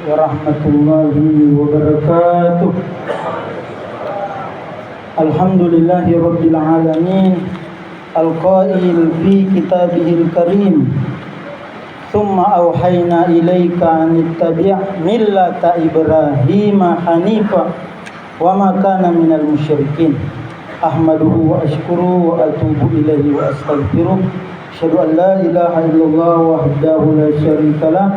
warahmatullahi wabarakatuh. Alhamdulillahi rabbil alamin, al-qail fi kitabihil karim, thumma awhayna ilayka an ittabi' millata Ibrahim hanifa wa ma kana minal musyrikin. Ahmaduhu wa ashkuruhu wa atubu ilaihi wa astaghfiruh. Asyhadu an la ilaha illallah wahdahu la syarika lah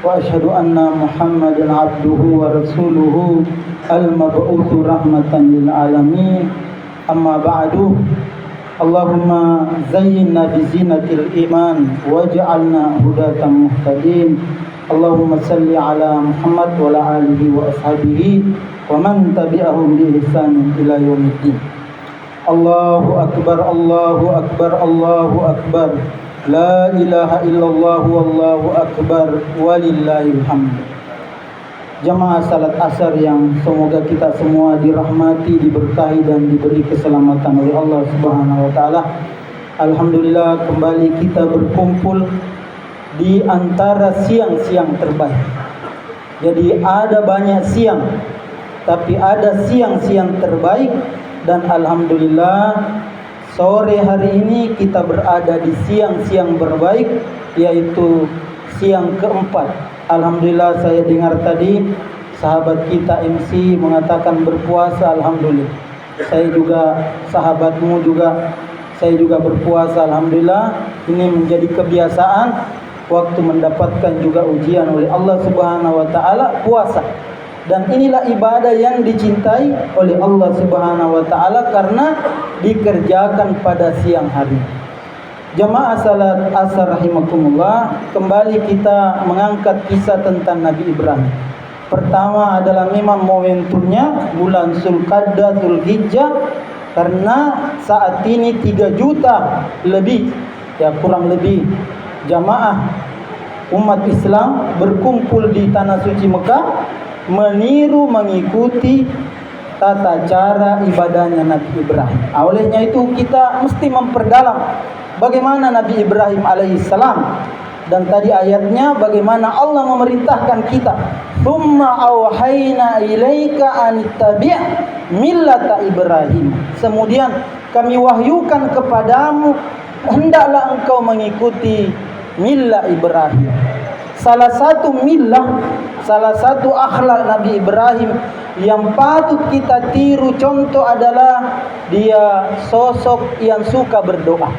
wa asyhadu anna Muhammadan abduhu wa rasuluhu al-mab'utsu rahmatan lil alamin. Amma ba'du. Allahumma zayyinna bi zinatil iman waj'alna hudatan muhtadin. Allahumma salli ala Muhammad wa ala alihi wa ashabihi wa man tabi'ahum bi ihsan ila yaumiddin. Allahu akbar, Allahu akbar, Allahu akbar. La ilaha illallah wallahu akbar walillahil hamd. Jamaah salat asar yang semoga kita semua dirahmati, diberkahi dan diberi keselamatan oleh Allah Subhanahu wa taala. Alhamdulillah kembali kita berkumpul di antara siang-siang terbaik. Jadi ada banyak siang, tapi ada siang-siang terbaik. Dan alhamdulillah sore hari ini kita berada di siang-siang berbaik, yaitu siang keempat. Alhamdulillah saya dengar tadi sahabat kita MC mengatakan berpuasa. Alhamdulillah. Saya juga sahabatmu juga, saya juga berpuasa. Alhamdulillah. Ini menjadi kebiasaan waktu mendapatkan juga ujian oleh Allah Subhanahu wa taala, puasa. Dan inilah ibadah yang dicintai oleh Allah Subhanahu wa taala karena dikerjakan pada siang hari. Jamaah salat asar rahimakumullah, kembali kita mengangkat kisah tentang Nabi Ibrahim. Pertama adalah memang momentumnya bulan Zulqa'dah, Zulhijjah, karena saat ini 3 juta lebih, ya kurang lebih, jamaah umat Islam berkumpul di tanah suci Mekah meniru mengikuti tata cara ibadahnya Nabi Ibrahim. Olehnya itu kita mesti memperdalam bagaimana Nabi Ibrahim alaihissalam, dan tadi ayatnya bagaimana Allah memerintahkan kita, "Tsumma auhayna ilaika an tabi' millata Ibrahim." Kemudian kami wahyukan kepadamu, hendaklah engkau mengikuti millah Ibrahim. Salah satu millah, salah satu akhlak Nabi Ibrahim yang patut kita tiru contoh adalah dia sosok yang suka berdoa.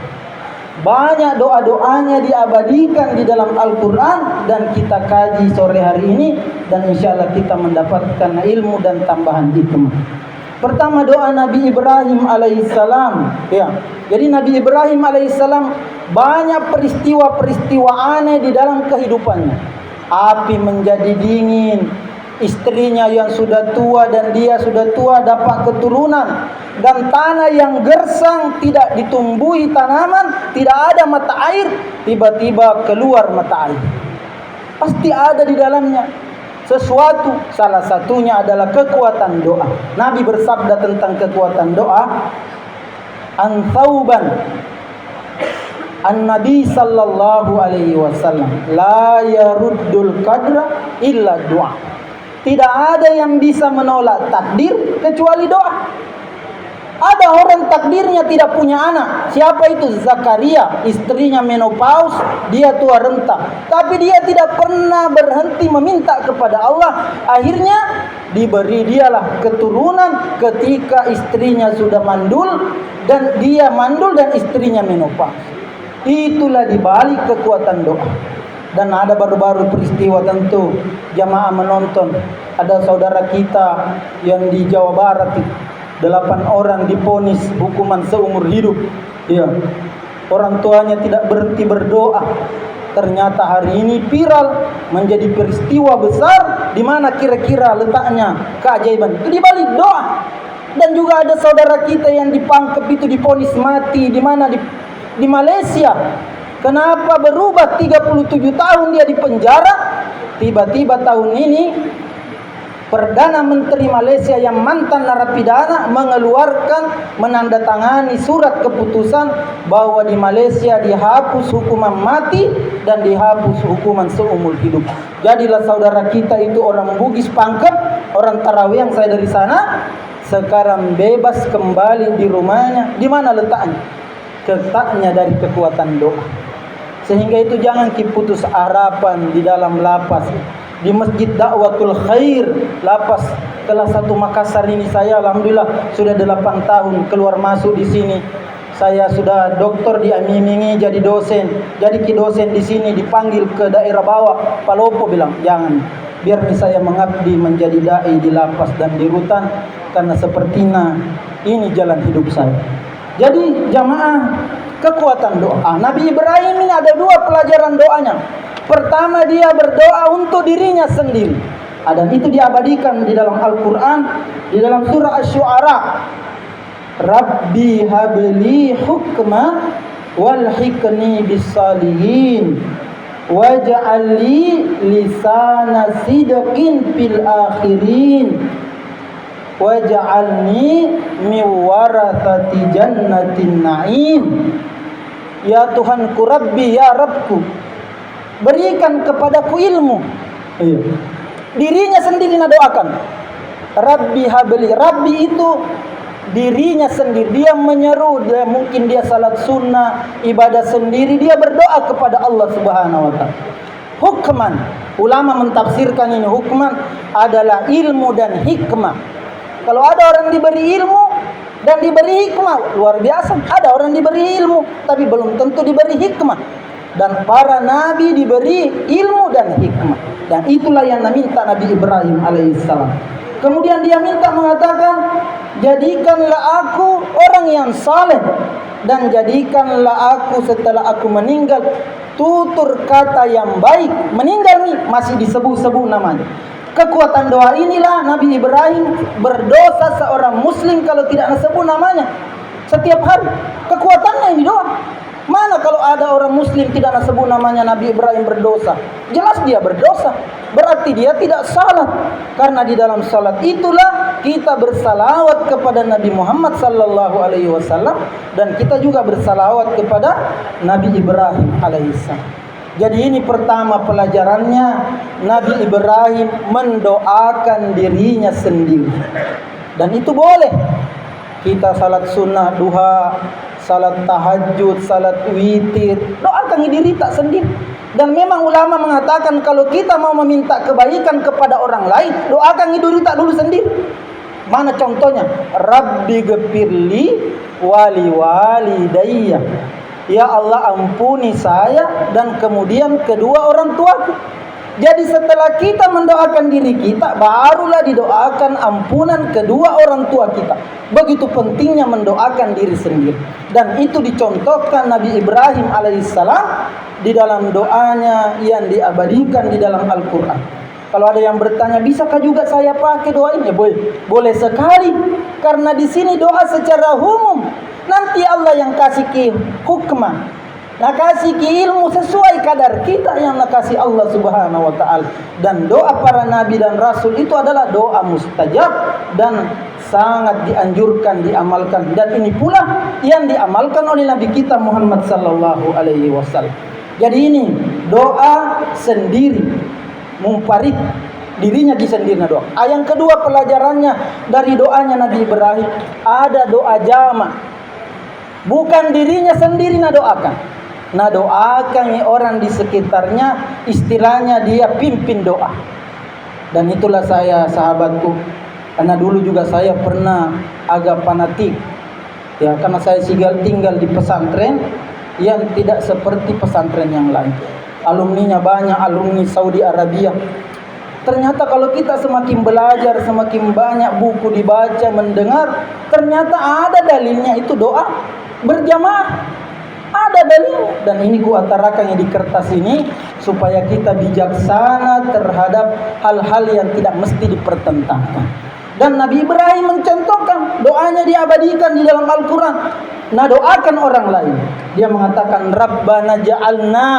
Banyak doa-doanya diabadikan di dalam Al-Quran dan kita kaji sore hari ini, dan insya Allah kita mendapatkan ilmu dan tambahan hikmah. Pertama doa Nabi Ibrahim alaihissalam, ya. Jadi Nabi Ibrahim alaihissalam banyak peristiwa-peristiwa aneh di dalam kehidupannya. Api menjadi dingin, istrinya yang sudah tua dan dia sudah tua dapat keturunan, dan tanah yang gersang tidak ditumbuhi tanaman, tidak ada mata air, tiba-tiba keluar mata air. Pasti ada di dalamnya sesuatu. Salah satunya adalah kekuatan doa. Nabi bersabda tentang kekuatan doa, "An-thauban An-Nabi sallallahu alaihi wasallam la yaruddul qadra illa doa." Tidak ada yang bisa menolak takdir kecuali doa. Ada orang takdirnya tidak punya anak. Siapa itu? Zakaria, istrinya menopause, dia tua renta. Tapi dia tidak pernah berhenti meminta kepada Allah. Akhirnya diberi dialah keturunan ketika istrinya sudah mandul, dan dia mandul dan istrinya menopause. Itulah dibalik kekuatan doa. Dan ada baru-baru peristiwa, tentu jamaah menonton, ada saudara kita yang di Jawa Barat, 8 orang divonis hukuman seumur hidup. Ya. Orang tuanya tidak berhenti berdoa. Ternyata hari ini viral menjadi peristiwa besar. Di mana kira-kira letaknya keajaiban? Itu di balik doa. Dan juga ada saudara kita yang dipangkep itu divonis mati. Di mana? Di Malaysia. Kenapa berubah 37 tahun dia di penjara? Tiba-tiba tahun ini Perdana Menteri Malaysia yang mantan narapidana menandatangani surat keputusan bahwa di Malaysia dihapus hukuman mati dan dihapus hukuman seumur hidup. Jadilah saudara kita itu orang Bugis Pangkep, orang Tarawih yang saya dari sana, sekarang bebas kembali di rumahnya. Di mana letaknya? Letaknya dari kekuatan doa. Sehingga itu jangan putus harapan di dalam lapas. Di Masjid Da'watul Khair, lapas kelas 1 Makassar ini, saya alhamdulillah sudah 8 tahun keluar masuk di sini. Saya sudah doktor diamini jadi dosen. Jadi dosen di sini dipanggil ke daerah bawah. Palopo bilang, "Jangan. Biar saya mengabdi menjadi dai di lapas dan di rutan karena sepertinya ini jalan hidup saya." Jadi jamaah, kekuatan doa. Nabi Ibrahim ini ada 2 pelajaran doanya. Pertama, dia berdoa untuk dirinya sendiri. Dan itu diabadikan di dalam Al-Quran, di dalam surah Asy-Syu'ara. Rabbi habli hukma walhiqni bis-salihin waj'al li lisana sidqin fil akhirin waj'alni min warathati jannatin na'im. Ya Tuhanku, Rabbi, ya Rabbku, berikan kepadaku ilmu. Dirinya sendiri doakan. Rabbi habli. Rabbi itu dirinya sendiri. Dia menyeru. Mungkin dia salat sunnah, ibadah sendiri. Dia berdoa kepada Allah Subhanahu wa ta'ala. Hukman. Ulama mentafsirkan ini. Hukman adalah ilmu dan hikmah. Kalau ada orang diberi ilmu dan diberi hikmah, luar biasa. Ada orang diberi ilmu tapi belum tentu diberi hikmah. Dan para nabi diberi ilmu dan hikmah. Dan itulah yang minta Nabi Ibrahim alaihissalam. Kemudian dia minta mengatakan, jadikanlah aku orang yang saleh dan jadikanlah aku setelah aku meninggal tutur kata yang baik. Meninggal nih masih disebut-sebut namanya. Kekuatan doa inilah Nabi Ibrahim berdosa seorang muslim kalau tidak disebut namanya setiap hari. Kekuatannya ini doa. Mana kalau ada orang muslim tidak sebut namanya Nabi Ibrahim berdosa? Jelas dia berdosa. Berarti dia tidak salat. Karena di dalam salat itulah kita bersalawat kepada Nabi Muhammad sallallahu alaihi wasallam dan kita juga bersalawat kepada Nabi Ibrahim alaihissalam. Jadi ini pertama pelajarannya, Nabi Ibrahim mendoakan dirinya sendiri. Dan itu boleh. Kita salat sunnah duha, salat tahajud, salat witir, doakan diri tak sendiri. Dan memang ulama mengatakan kalau kita mau meminta kebaikan kepada orang lain, doakan diri tak dulu sendiri. Mana contohnya? Rabbi ghfirli wali walidayya. Ya Allah, ampuni saya dan kemudian kedua orang tuaku. Jadi setelah kita mendoakan diri kita, barulah didoakan ampunan kedua orang tua kita. Begitu pentingnya mendoakan diri sendiri. Dan itu dicontohkan Nabi Ibrahim alaihissalam di dalam doanya yang diabadikan di dalam Al-Quran. Kalau ada yang bertanya, bisakah juga saya pakai doa ini? Boleh sekali. Karena di sini doa secara umum. Nanti Allah yang kasih hukmah. Nak kasih ilmu sesuai kadar kita yang nak kasih Allah Subhanahu wa ta'ala. Dan doa para nabi dan rasul itu adalah doa mustajab dan sangat dianjurkan diamalkan. Dan ini pula yang diamalkan oleh Nabi kita Muhammad sallallahu alaihi wasallam. Jadi ini doa sendiri, munfarid, dirinya di sendiri doa. Yang kedua pelajarannya dari doanya Nabi Ibrahim, ada doa jama'. Bukan dirinya sendiri doakan. Doakan orang di sekitarnya, istilahnya dia pimpin doa. Dan itulah saya, sahabatku, karena dulu juga saya pernah agak fanatik. Ya, karena saya tinggal di pesantren yang tidak seperti pesantren yang lain. Alumninya banyak, alumni Saudi Arabia. Ternyata kalau kita semakin belajar, semakin banyak buku dibaca, mendengar, ternyata ada dalilnya itu doa berjamaah. Ada dalil, dan ini ku utarakan di kertas ini supaya kita bijaksana terhadap hal-hal yang tidak mesti dipertentangkan. Dan Nabi Ibrahim mencontohkan doanya diabadikan di dalam Al-Quran. Doakan orang lain. Dia mengatakan Rabbana ja'alna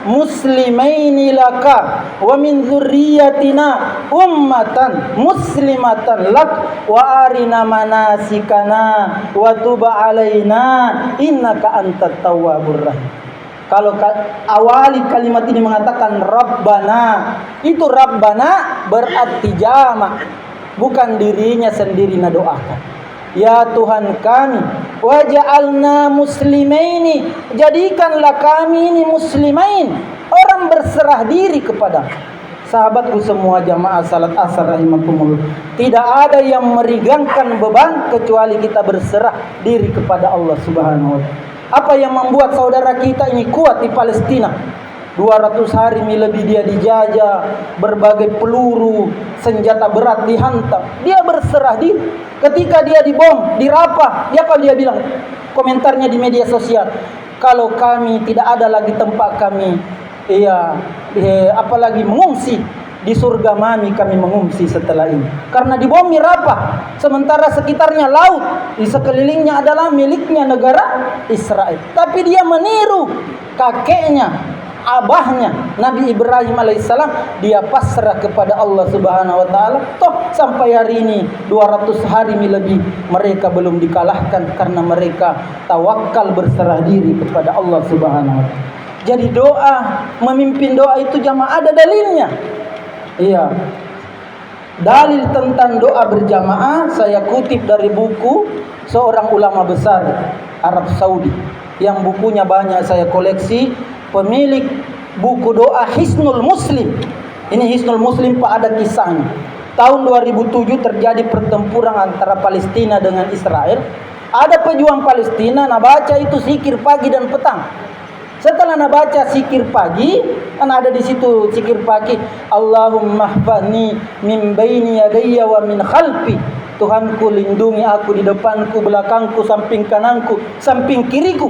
muslimaini laka wa min dzurriyyatina ummatan muslimatan lak wa arina manasikana wa tub alaina innaka antat tawwabur rahim. Kalau awali kalimat ini mengatakan Rabbana, itu Rabbana berarti jamak, bukan dirinya sendiri na doakan. Ya Tuhan kami, waj'alna muslimaini, jadikanlah kami ini muslimain, orang berserah diri kepada. Sahabatku semua jamaah salat asar rahimakumullah, tidak ada yang meringankan beban kecuali kita berserah diri kepada Allah Subhanahu wa taala. Apa yang membuat saudara kita ini kuat di Palestina? 200 hari lebih dia dijajah, berbagai peluru, senjata berat dihantam. Dia berserah diri. Ketika dia dibom, dirapah, dia bilang? Komentarnya di media sosial, kalau kami tidak ada lagi tempat kami, apalagi mengungsi, di surga kami mengungsi setelah ini. Karena dibom Rafah, sementara sekitarnya laut, di sekelilingnya adalah miliknya negara Israel. Tapi dia meniru kakeknya, abahnya Nabi Ibrahim alaihissalam, dia pasrah kepada Allah Subhanahu wa taala. Toh sampai hari ini 200 hari lebih mereka belum dikalahkan karena mereka tawakal berserah diri kepada Allah Subhanahu wa taala. Jadi doa, memimpin doa itu jamaah ada dalilnya. Iya. Dalil tentang doa berjamaah saya kutip dari buku seorang ulama besar Arab Saudi yang bukunya banyak saya koleksi. Pemilik buku doa Hisnul Muslim. Ini Hisnul Muslim Pak, ada kisahnya. Tahun 2007 terjadi pertempuran antara Palestina dengan Israel. Ada pejuang Palestina baca itu zikir pagi dan petang. Setelah baca zikir pagi, kan ada di situ zikir pagi, Allahumma hfadni min baini yadayya wa min khalfi. Tuhanku lindungi aku di depanku, belakangku, samping kananku, samping kiriku,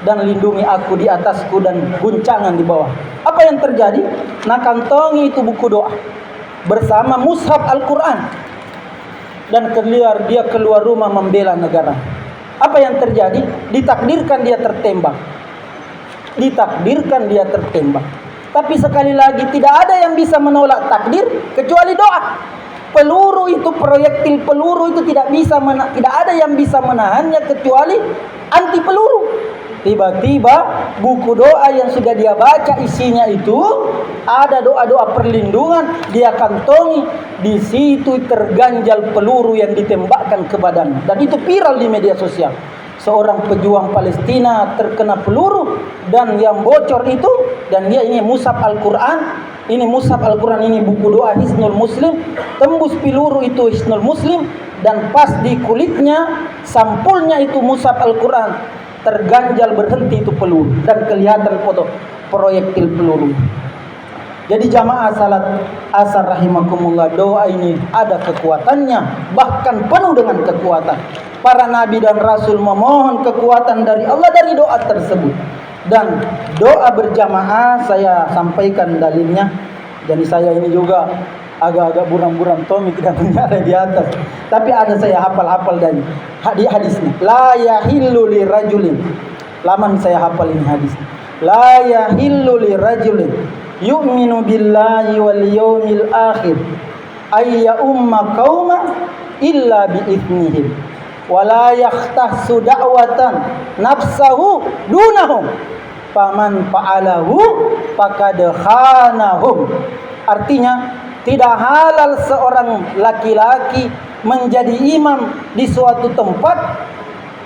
dan lindungi aku di atasku dan guncangan di bawah. Apa yang terjadi? Kantongi itu buku doa bersama mushaf Al-Quran, dan dia keluar rumah membela negara. Apa yang terjadi? Ditakdirkan dia tertembak. Tapi sekali lagi tidak ada yang bisa menolak takdir kecuali doa. Peluru itu, proyektil peluru itu tidak ada yang bisa menahannya kecuali anti peluru. Tiba-tiba buku doa yang sudah dia baca isinya itu ada doa-doa perlindungan, dia kantongi. Di situ terganjal peluru yang ditembakkan ke badan, dan itu viral di media sosial. Seorang pejuang Palestina terkena peluru dan yang bocor itu, dan dia ini mushaf Al-Quran. Ini mushaf Al-Quran, ini buku doa Hisnul Muslim. Tembus peluru itu Hisnul Muslim, dan pas di kulitnya sampulnya itu mushaf Al-Quran. Terganjal berhenti itu peluru dan kelihatan foto proyektil peluru. Jadi jamaah salat asar rahimakumullah, doa ini ada kekuatannya, bahkan penuh dengan kekuatan. Para nabi dan rasul memohon kekuatan dari Allah dari doa tersebut. Dan doa berjamaah saya sampaikan dalilnya. Jadi saya ini juga agak-agak buram-buram tomik dan ada di atas. Tapi ada saya hafal-hafal dari hadisnya. La yahillu li rajulin. Laman saya hafal ini hadisnya. La yahillu li rajulin yu'minu billahi wal yawmil akhir ayya umma qauma illa bi idnihim wa la yakhtassu da'watan nafsahu dunahum faman fa'alahu faqad khanahum. Artinya, tidak halal seorang laki-laki menjadi imam di suatu tempat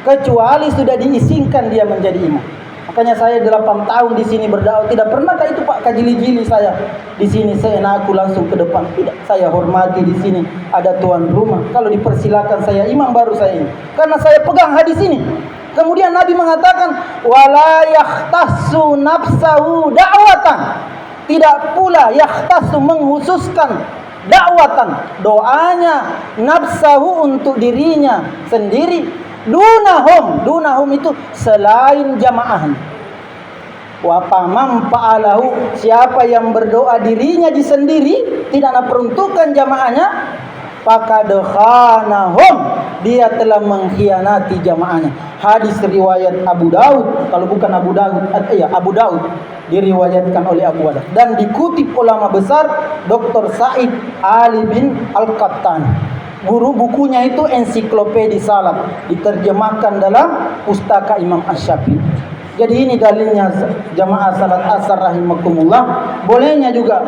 kecuali sudah diizinkan dia menjadi imam. Makanya saya 8 tahun di sini berdakwah, tidak pernahkah itu Pak kajili-jili saya di sini seenakku langsung ke depan. Tidak, saya hormati di sini ada tuan rumah. Kalau dipersilakan saya imam baru saya ini. Karena saya pegang hadis ini. Kemudian Nabi mengatakan wala yahtassu nafsahu da'watan. Tidak pula yahtassu menghususkan da'watan, doanya nafsahu untuk dirinya sendiri. Dunahum itu selain jamaah. Wa pamam fa'alahu, siapa yang berdoa dirinya di sendiri tidak peruntukan jamaahnya, faqad khanahum, dia telah mengkhianati jamaahnya. Hadis riwayat Abu Daud, kalau bukan Abu Daud, Abu Daud, diriwayatkan oleh Abu Daud dan dikutip ulama besar Dr. Said Ali bin Al-Qattani. Guru bukunya itu Ensiklopedia Salat, diterjemahkan dalam pustaka Imam Asy-Syafi'i. Jadi ini dalilnya jamaah salat asar rahimakumullah, bolehnya juga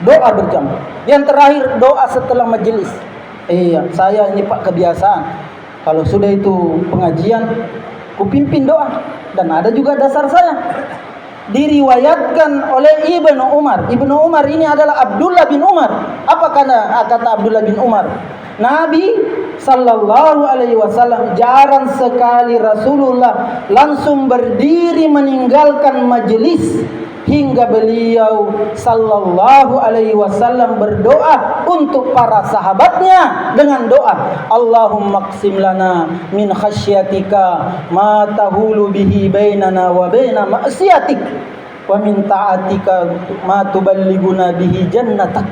doa berjamaah. Yang terakhir doa setelah majelis. Iya, saya ini Pak kebiasaan. Kalau sudah itu pengajian, kupimpin doa. Dan ada juga dasar saya. Diriwayatkan oleh Ibnu Umar. Ibnu Umar ini adalah Abdullah bin Umar. Apa kata Abdullah bin Umar? Nabi sallallahu alaihi wasallam jarang sekali Rasulullah langsung berdiri meninggalkan majelis hingga beliau sallallahu alaihi wasallam berdoa untuk para sahabatnya dengan doa, Allahumma qsim lana min khasyatika ma tahulu bihi bainana wa baina ma'siyatik wa min ta'atika ma tuballighuna bihi jannatak.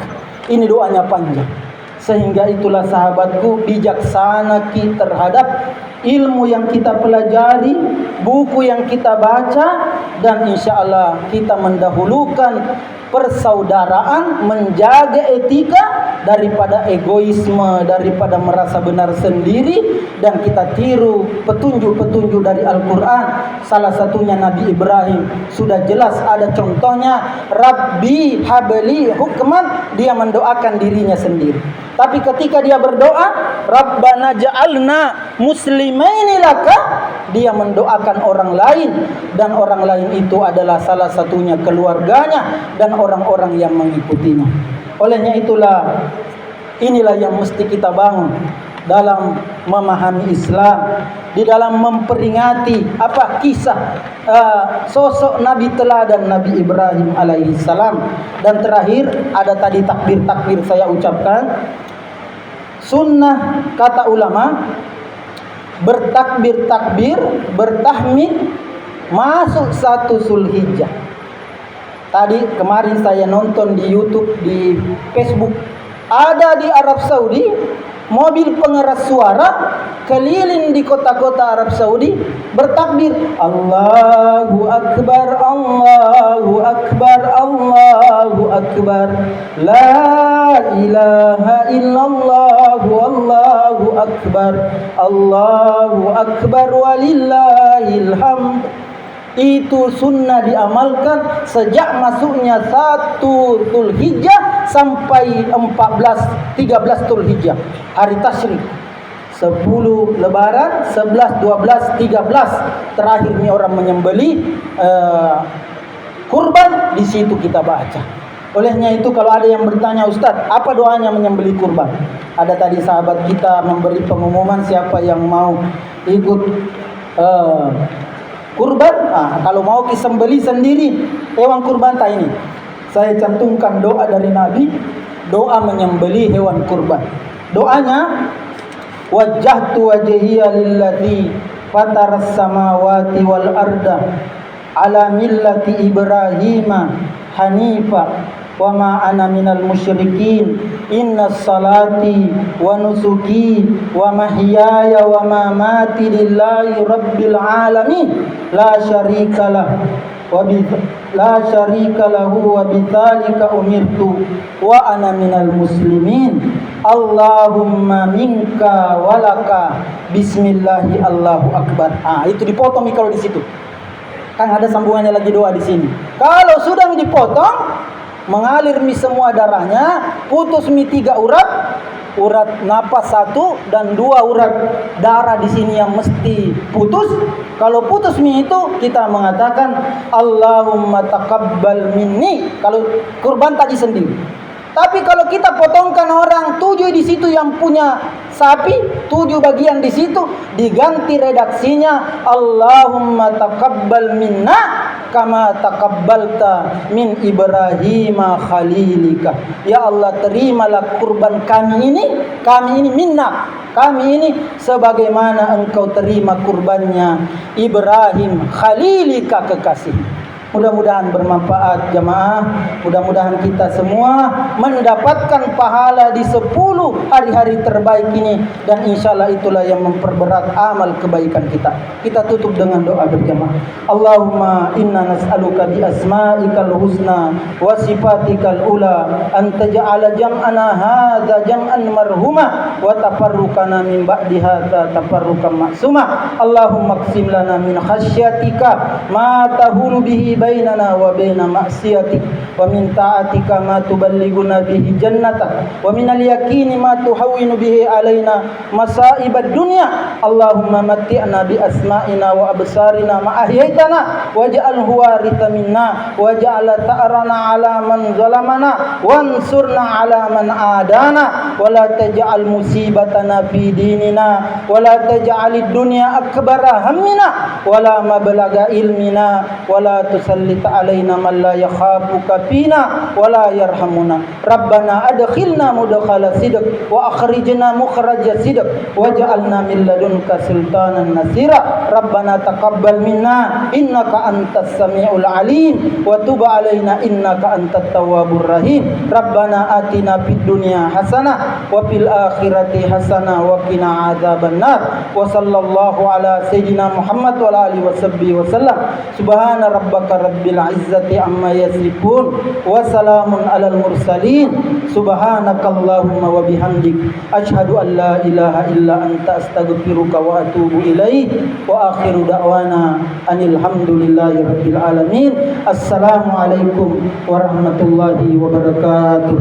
Ini doanya panjang. Sehingga itulah sahabatku, bijaksana kita terhadap ilmu yang kita pelajari, buku yang kita baca, dan insya Allah kita mendahulukan persaudaraan, menjaga etika daripada egoisme, daripada merasa benar sendiri, dan kita tiru petunjuk-petunjuk dari Al-Quran. Salah satunya Nabi Ibrahim, sudah jelas ada contohnya, Rabbi habli hukman, dia mendoakan dirinya sendiri. Tapi ketika dia berdoa, Rabbana ja'alna muslimaini laka, dia mendoakan orang lain, dan orang lain itu adalah salah satunya keluarganya dan orang-orang yang mengikutinya. Olehnya inilah yang mesti kita bangun dalam memahami Islam, di dalam memperingati kisah sosok Nabi teladan Nabi Ibrahim alaihi salam. Dan terakhir ada tadi takbir saya ucapkan. Sunnah kata ulama bertakbir, bertahmid masuk 1 Zulhijjah. Tadi kemarin saya nonton di YouTube, di Facebook, ada di Arab Saudi mobil pengeras suara keliling di kota-kota Arab Saudi bertakbir, Allahu Akbar, Allahu Akbar, Allahu Akbar, La ilaha illallah, Allahu Akbar, Allahu Akbar, walillahil hamd. Itu sunnah diamalkan sejak masuknya 1 Zulhijjah sampai 13 Zulhijjah, hari tasyrik. 10 lebaran, 11, 12, 13 terakhir ini orang menyembeli kurban, di situ kita baca. Olehnya itu kalau ada yang bertanya, Ustaz, apa doanya menyembeli kurban? Ada tadi sahabat kita memberi pengumuman siapa yang mau ikut kurban, kalau mau disembeli sendiri hewan kurban ini. Saya cantumkan doa dari Nabi, doa menyembeli hewan kurban. Doanya, wajjahtu wajhiya lilladzi fataras samawati wal arda ala millati Ibrahima hanifa wa ma ana minal musyrikin, innas salati wa nusuki wa mahyaya wa mamati lillahi rabbil alamin la syarika lahu wa bidzalika umirtu wa ana minal muslimin, Allahumma minka walaka bismillahi Allahu akbar. Itu dipotong kalau di situ. Kan ada sambungannya lagi doa di sini. Kalau sudah dipotong, mengalir semua darahnya, putus 3 urat napas 1 dan 2 urat darah di sini yang mesti putus. Kalau putus itu kita mengatakan Allahumma taqabbal minni, kalau kurban tadi sendiri. Tapi kalau kita potongkan orang 7 di situ yang punya sapi, 7 bagian di situ, diganti redaksinya Allahumma taqabbal minna kama taqabbalta min Ibrahim khalilika. Ya Allah, terimalah kurban kami ini minna, kami ini sebagaimana engkau terima kurbannya Ibrahim khalilika, kekasih. Mudah-mudahan bermanfaat jamaah. Mudah-mudahan kita semua mendapatkan pahala di 10 hari-hari terbaik ini. Dan insya Allah itulah yang memperberat amal kebaikan kita. Kita tutup dengan doa berjamaah. Allahumma inna nas'aluka bi asma'ikal husna wa sifatikal ula an taj'ala jam'ana hadza jam'an marhuma wa tafarruqana min ba'di hadza tafarruqan ma'suma. Allahumma qsim lana min khasyatika ma tahulu bihi bainana wa baina ma'siyatik wa min ta'atika ma tuballighuna bihi jannatak wa min al-yaqini ma tuhawwinu bihi alaina masa'ibad dunya. Allahumma matti'na bi asma'ina wa absarina ma ahyaitana waj'alhu waritha minna waj'al ta'rana 'ala man zalamana wansurna 'ala man adana wa la taj'al musibatana fi dinina wa la taj'alid dunya akbara hammina wa la mablagha ilmina wa la tusallit alaina man la yakhafuka fina wa la yarhamuna. Rabbana adkhilna mudkhala sidq wa akhrijna mukhraja sidq waj'alna min ladunka sultanan nasira. Rabbana taqabbal minna innaka antas samiul alim wa tub alaina innaka antat tawwabur rahim. Rabbana atina fid dunya hasanah wa fil akhirati hasanah wa qina adzabannar. Wa sallallahu ala sayyidina Muhammad wa ala alihi washabbihi wasallam. Subhana rabbaka rabbil izzati amma yasifun wa salamun alal mursalin. Subhanakallahumma wa bihamdik asyhadu an la ilaha illa anta astaghfiruka wa atubu ilaik. Wa akhiru da'wana anil hamdulillahi rabbil alamin. Assalamualaikum warahmatullahi wabarakatuh.